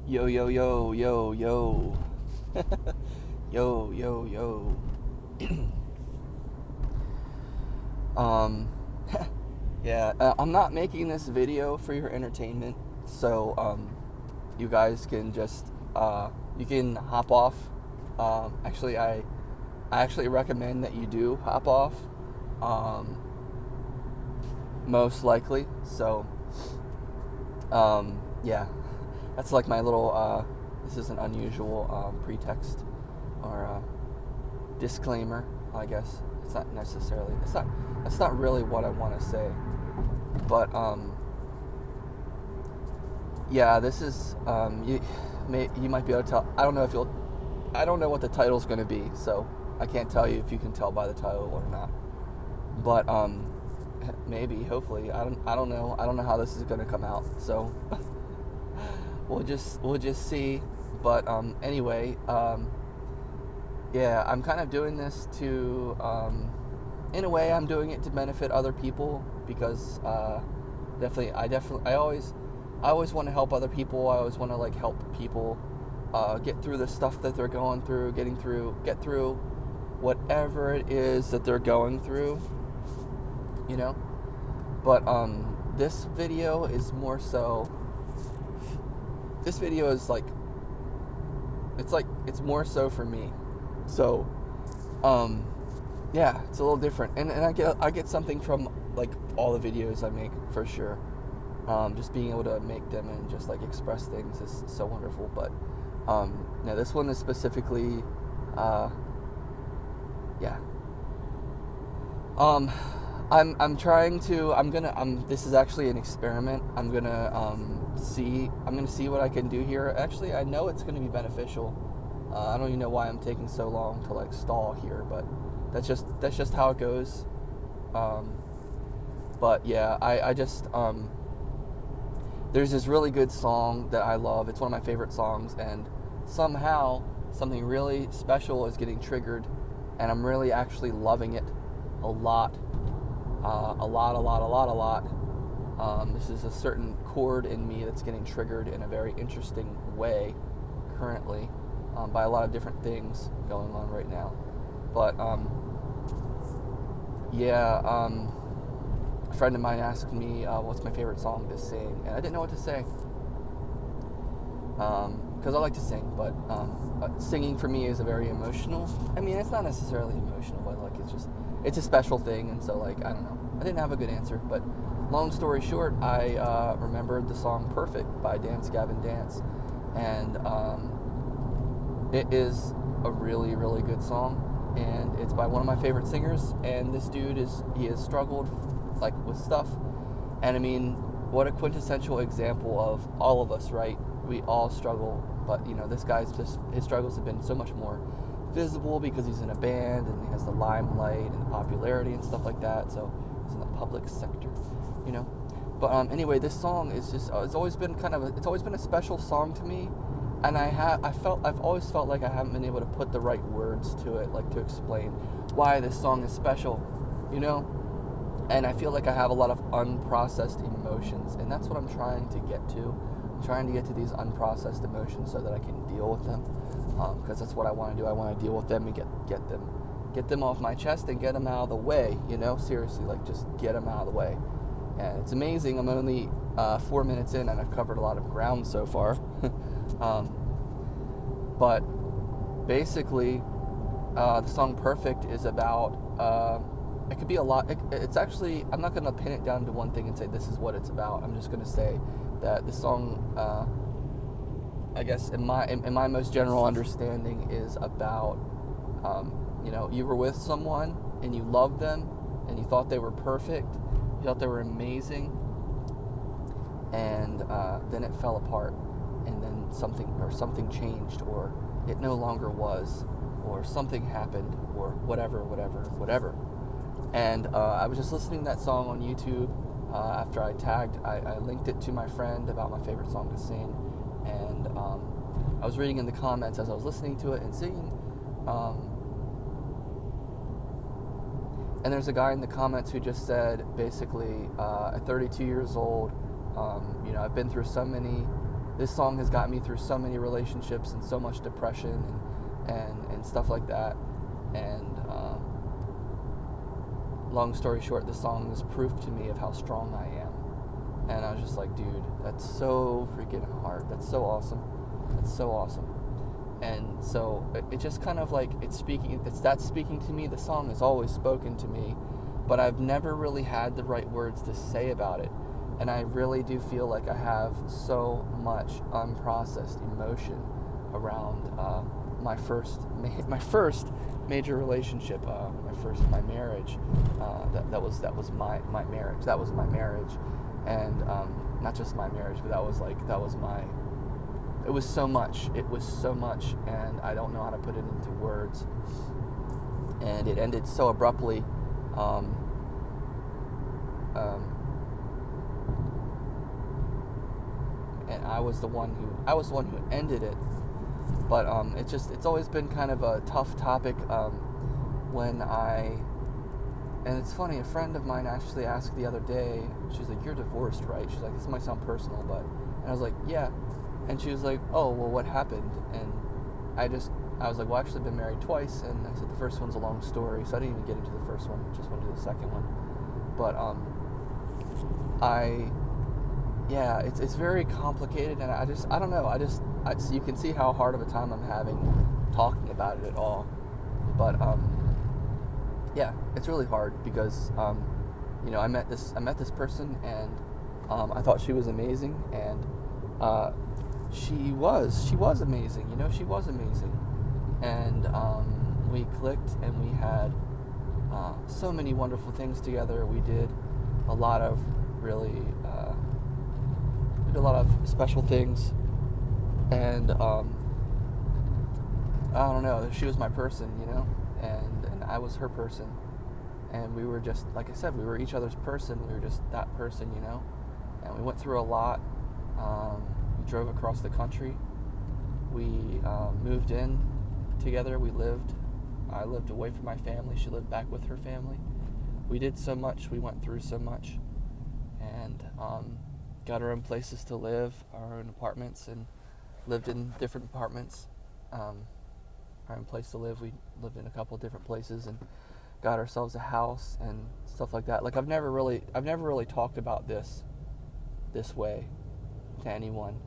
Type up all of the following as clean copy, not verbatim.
Yo, yo, yo, yo, yo. Yo, yo, yo. um, yeah, I'm not making this video for your entertainment, so, you guys can just, you can hop off. I actually recommend that you do hop off, um, most likely, so, yeah. That's like my little, this is an unusual pretext or disclaimer, I guess. It's not necessarily, that's not really what I want to say. But, yeah, this is, you might be able to tell, I don't know what the title's going to be, so I can't tell you if you can tell by the title or not. But, maybe, hopefully, I don't know how this is going to come out, so... We'll just see. But anyway, yeah, I'm kind of doing this to, in a way, I'm doing it to benefit other people because I always want to help other people. I always want to like help people get through the stuff that they're going through, get through whatever it is that they're going through, you know. But this video is more so. This video is it's more so for me. So, yeah, it's a little different. And I get something from like all the videos I make for sure. Just being able to make them and just like express things is so wonderful. But, now this one is specifically, yeah. This is actually an experiment. I'm gonna see what I can do here. Actually, I know it's gonna be beneficial. I don't even know why I'm taking so long to like stall here, but that's just how it goes. But yeah, I just, there's this really good song that I love. It's one of my favorite songs, and somehow something really special is getting triggered, and I'm really actually loving it a lot. This is a certain chord in me that's getting triggered in a very interesting way currently, by a lot of different things going on right now. But yeah, a friend of mine asked me what's my favorite song to sing, and I didn't know what to say because I like to sing, but singing for me is a very emotional. I mean, it's not necessarily emotional, but like it's a special thing, and so like I don't know. I didn't have a good answer, but long story short, I remembered the song "Perfect" by Dance Gavin Dance, and it is a really, really good song, and it's by one of my favorite singers. And this dude he has struggled like with stuff, and I mean, what a quintessential example of all of us, right? We all struggle, but you know, this guy's his struggles have been so much more visible because he's in a band and he has the limelight and the popularity and stuff like that. So he's in the public sector, you know. But anyway, this song is just it's always been a special song to me, and I've always felt like I haven't been able to put the right words to it, like to explain why this song is special, you know. And I feel like I have a lot of unprocessed emotions, and that's what I'm trying to get to. I'm trying to get to these unprocessed emotions so that I can deal with them, because that's what I want to do. I want to deal with them and get them off my chest and get them out of the way, you know, seriously, like just get them out of the way. And it's amazing. I'm only 4 minutes in, and I've covered a lot of ground so far. But basically, the song "Perfect" is about. It could be a lot. It's actually. I'm not going to pin it down to one thing and say this is what it's about. I'm just going to say that the song, I guess, in my most general understanding, is about. You know, you were with someone and you loved them and you thought they were perfect, you thought they were amazing, and then it fell apart, and then something changed, or it no longer was, or something happened, or whatever. And I was just listening to that song on YouTube after I linked it to my friend about my favorite song to sing, and I was reading in the comments as I was listening to it and singing. And there's a guy in the comments who just said, basically, at 32 years old, you know, I've been through so many this song has got me through so many relationships and so much depression and stuff like that. And long story short, this song is proof to me of how strong I am. And I was just like, dude, that's so freaking hard. That's so awesome. That's so awesome. And so it just kind of like, that's speaking to me. The song has always spoken to me, but I've never really had the right words to say about it. And I really do feel like I have so much unprocessed emotion around my first major relationship, my marriage. That was my marriage. That was my marriage, and not just my marriage, but it was so much. It was so much, and I don't know how to put it into words. And it ended so abruptly. And I was the one who ended it. But it's always been kind of a tough topic. And it's funny, a friend of mine actually asked the other day, she's like, "You're divorced, right?" She's like, "This might sound personal, but," and I was like, "Yeah." And she was like, "Oh, well, what happened?" And I was like, "Well, I've actually been married twice," and I said, "The first one's a long story," so I didn't even get into the first one, just went to the second one. But it's very complicated, and I don't know, so you can see how hard of a time I'm having talking about it at all. But yeah, it's really hard because I met this person, and I thought she was amazing, and she was amazing. She was amazing, and we clicked, and we had so many wonderful things together. We did a lot of special things, and I don't know, she was my person, and I was her person, and we were just, like I said, we were each other's person. We were just that person, and we went through a lot. We drove across the country. We moved in together. I lived away from my family. She lived back with her family. We did so much. We went through so much, and got our own places to live, our own apartments, and lived in different apartments. Our own place to live. We lived in a couple different places and got ourselves a house and stuff like that. Like I've never really talked about this way to anyone.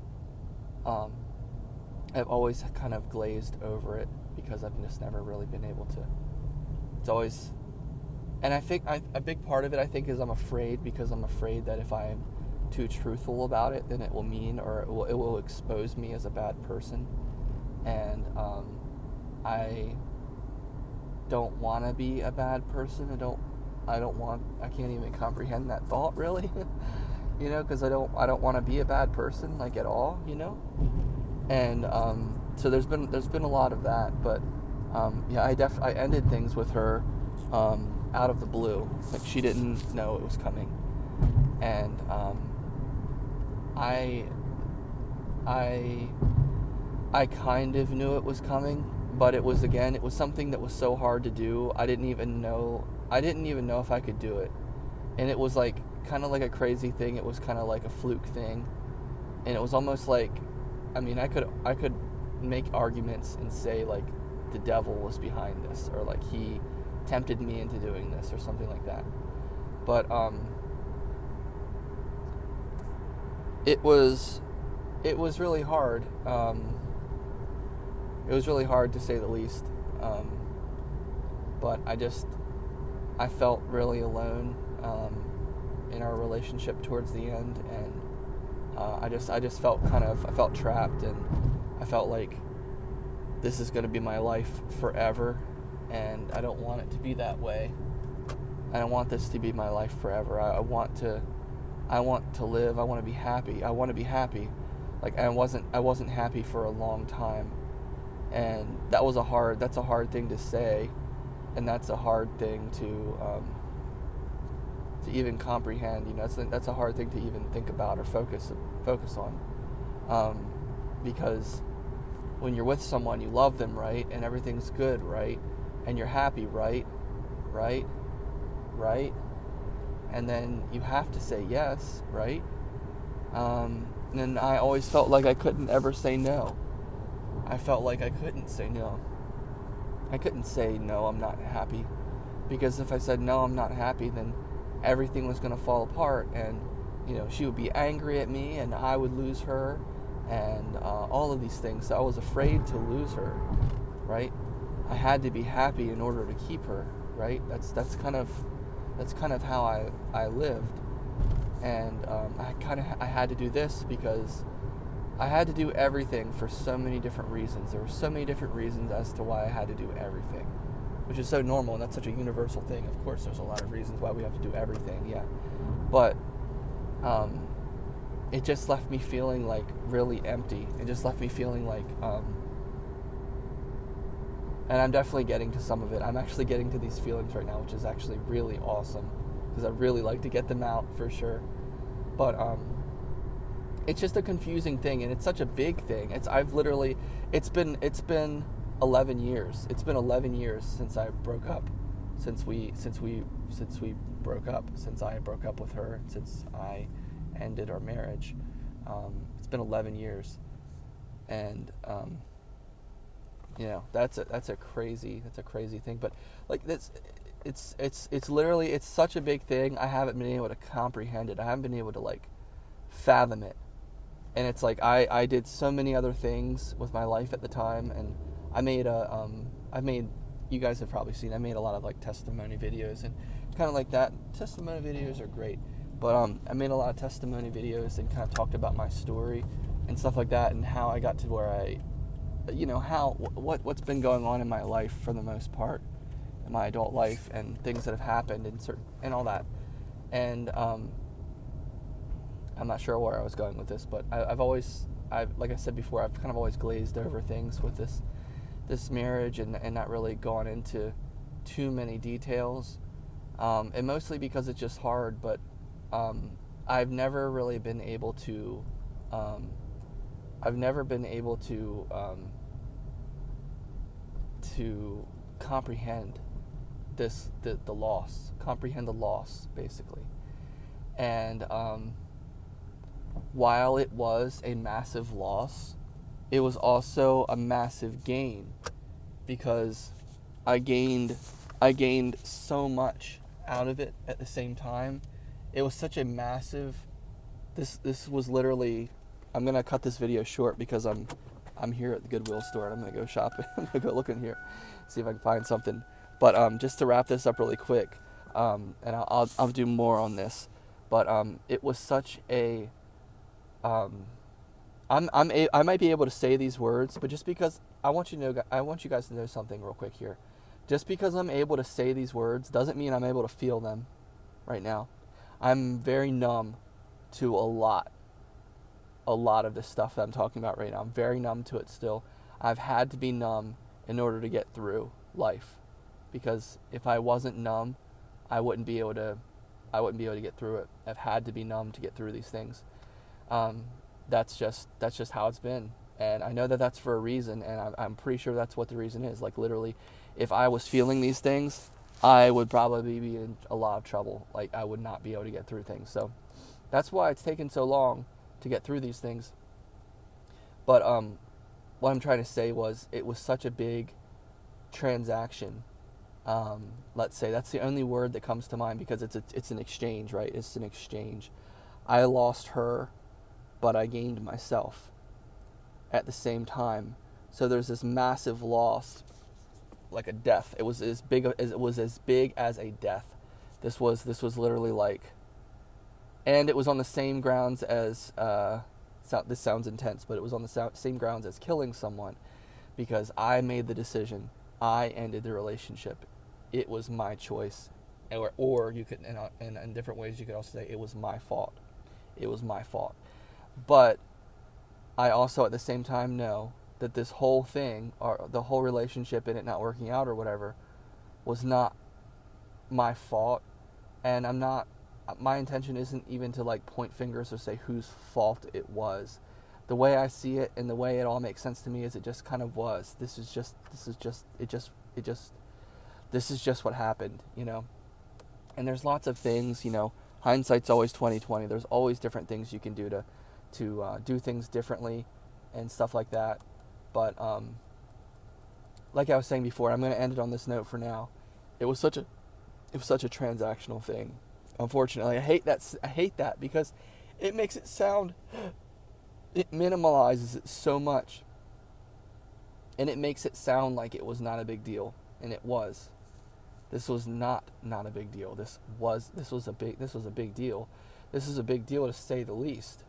I've always kind of glazed over it because I've just never really been able to. It's always, and I think a big part of it, I think, is I'm afraid that if I'm too truthful about it, then it will mean, or it will expose me as a bad person. And I don't want to be a bad person. I can't even comprehend that thought, really. Because I don't want to be a bad person, like, at all, And so there's been a lot of that, but I ended things with her out of the blue. Like, she didn't know it was coming, and I kind of knew it was coming, but it was something that was so hard to do. I didn't even know if I could do it, and it was like kind of like a crazy thing. It was kind of like a fluke thing, and it was almost like, I mean, I could make arguments and say, like, the devil was behind this, or like he tempted me into doing this, or something like that. But it was really hard. It was really hard, to say the least. But I felt really alone in our relationship towards the end, and I just felt I felt trapped, and I felt like this is going to be my life forever, and I don't want it to be that way. I don't want this to be my life forever. I want to live. I want to be happy. I want to be happy. Like, I wasn't happy for a long time, and that's a hard thing to say, and that's a hard thing to even comprehend. That's a hard thing to even think about or focus on, because when you're with someone, you love them, right, and everything's good, right, and you're happy, right, and then you have to say yes, right, And I always felt like I couldn't ever say no. I felt like I couldn't say no. I couldn't say no, I'm not happy. Because if I said no, I'm not happy, then everything was going to fall apart, and she would be angry at me, and I would lose her, and all of these things. So I was afraid to lose her, right? I had to be happy in order to keep her, right? That's kind of how I lived, and I had to do this because I had to do everything for so many different reasons. There were so many different reasons as to why I had to do everything, which is so normal, and that's such a universal thing. Of course, there's a lot of reasons why we have to do everything, yeah. But it just left me feeling like really empty. It just left me feeling like, and I'm definitely getting to some of it. I'm actually getting to these feelings right now, which is actually really awesome, because I really like to get them out for sure. But it's just a confusing thing, and it's such a big thing. It's been 11 years. It's been 11 years since I broke up. Since I broke up with her, since I ended our marriage. It's been 11 years. And that's a crazy thing, but like this, it's literally, it's such a big thing. I haven't been able to comprehend it. I haven't been able to like fathom it. And it's like I did so many other things with my life at the time, and you guys have probably seen, I made a lot of like testimony videos, and kind of like that. Testimony videos are great, but I made a lot of testimony videos and kind of talked about my story and stuff like that, and how I got to where what's been going on in my life for the most part, in my adult life, and things that have happened and all that. And I'm not sure where I was going with this, but I've like I said before, I've kind of always glazed over things with this marriage, and not really gone into too many details, and mostly because it's just hard. But I've never really been able to to comprehend the loss, basically. And while it was a massive loss, it was also a massive gain, because I gained so much out of it at the same time. It was such a massive, this was literally, I'm gonna cut this video short because I'm here at the Goodwill store, and I'm gonna go shopping. I'm gonna go look in here, see if I can find something. But just to wrap this up really quick, and I'll do more on this. But it was such a I might be able to say these words, but just because I want you guys to know something real quick here. Just because I'm able to say these words doesn't mean I'm able to feel them right now. I'm very numb to a lot of this stuff that I'm talking about right now. I'm very numb to it still. I've had to be numb in order to get through life, because if I wasn't numb, I wouldn't be able to get through it. I've had to be numb to get through these things. That's just how it's been, and I know that that's for a reason, and I'm pretty sure that's what the reason is. Like, literally, if I was feeling these things, I would probably be in a lot of trouble. Like, I would not be able to get through things. So that's why it's taken so long to get through these things. But what I'm trying to say was, it was such a big transaction. Let's say that's the only word that comes to mind, because it's an exchange, right? It's an exchange. I lost her, but I gained myself at the same time. So there's this massive loss, like a death. It was as big as a death. This was literally like, and it was on the same grounds as this sounds intense, but it was on the same grounds as killing someone, because I made the decision. I ended the relationship. It was my choice, or you could, in different ways, you could also say it was my fault. It was my fault. But I also at the same time know that this whole thing, or the whole relationship and it not working out or whatever, was not my fault. And my intention isn't even to like point fingers or say whose fault it was. The way I see it and the way it all makes sense to me is it just kind of was. This is just what happened, And there's lots of things, hindsight's always 20/20. There's always different things you can do to do things differently and stuff like that. But like I was saying before, I'm going to end it on this note for now. It was such a transactional thing. Unfortunately, I hate that because it makes it sound, it minimalizes it so much, and it makes it sound like it was not a big deal, and it was. This was not a big deal. This was a big deal. This is a big deal, to say the least.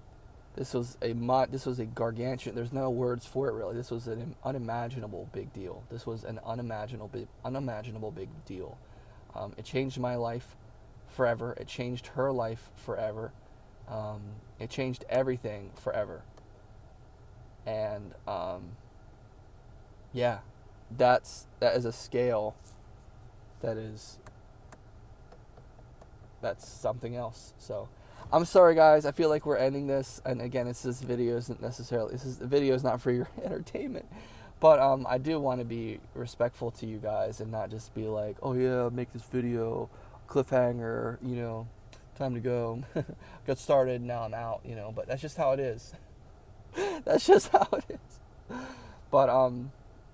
This was a gargantuan. There's no words for it, really. This was an unimaginable big deal. This was an unimaginable big deal. It changed my life forever. It changed her life forever. It changed everything forever. And yeah, that is a scale. That's something else. So I'm sorry, guys. I feel like we're ending this, and again, the video is not for your entertainment, but I do want to be respectful to you guys and not just be like, oh yeah, make this video, cliffhanger, time to go, got started, now I'm out, but that's just how it is. That's just how it is. But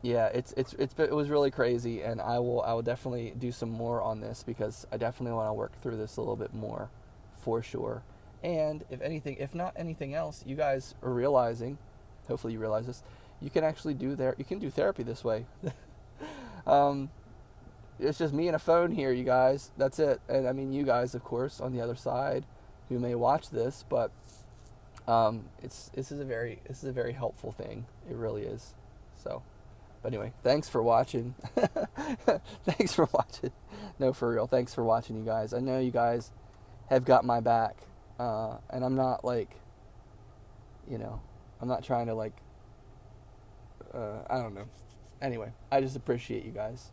yeah, it was really crazy, and I will definitely do some more on this, because I definitely want to work through this a little bit more, for sure. And if not anything else, you guys are realizing, hopefully you realize this, you can actually do therapy this way. It's just me and a phone here, you guys. That's it. And I mean, you guys, of course, on the other side, who may watch this, but this is a very helpful thing. It really is. So. But anyway, thanks for watching. Thanks for watching. No, for real. Thanks for watching, you guys. I know you guys have got my back. And I'm not I'm not trying to I don't know. Anyway, I just appreciate you guys.